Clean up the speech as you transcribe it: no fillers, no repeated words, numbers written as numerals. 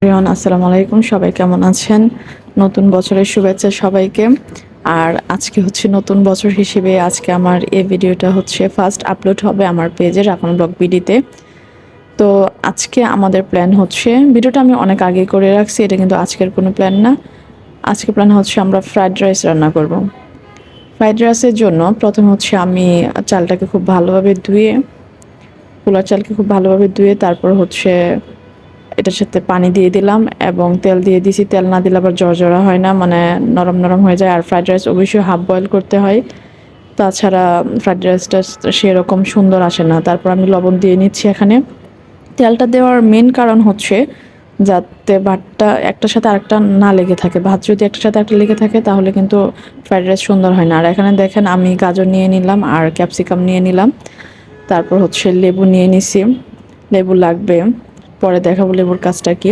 আসসালামু আলাইকুম, সবাই কেমন আছেন? নতুন বছরের শুভেচ্ছা সবাইকে। আর আজকে হচ্ছে নতুন বছর হিসেবে আজকে আমার এই ভিডিওটা হচ্ছে ফার্স্ট আপলোড হবে আমার পেজে রাফান ব্লগ বিডিতে। তো আজকে আমাদের প্ল্যান হচ্ছে, ভিডিওটা আমি অনেক আগে করে রাখছি, এটা কিন্তু আজকের কোনো প্ল্যান না। আজকে প্ল্যান হচ্ছে আমরা ফ্রাইড রাইস রান্না করব। ফ্রাইড রাইসের জন্য প্রথমে হচ্ছে আমি চালটাকে খুব ভালোভাবে ধুয়ে, পোলার চালকে খুব ভালোভাবে ধুয়ে তারপর হচ্ছে এটার সাথে পানি দিয়ে দিলাম এবং তেল দিয়ে দিছি। তেল না দিলে আবার জড়জড়া হয় না, মানে নরম নরম হয়ে যায়। আর ফ্রাইড রাইস অবশ্যই হাফ বয়েল করতে হয়, তাছাড়া ফ্রাইড রাইসটা সেরকম সুন্দর আসে না। তারপর আমি লবণ দিয়ে নিচ্ছি এখানে। তেলটা দেওয়ার মেন কারণ হচ্ছে যাতে ভাতটা একটার সাথে আরেকটা না লেগে থাকে। ভাত যদি একটার সাথে একটা লেগে থাকে তাহলে কিন্তু ফ্রাইড রাইস সুন্দর হয় না। আর এখানে দেখেন আমি গাজর নিয়ে নিলাম আর ক্যাপসিকাম নিয়ে নিলাম, তারপর হচ্ছে লেবু নিয়ে নিছি। লেবু লাগবে, পরে দেখাবো লেবুর কাজটা কি।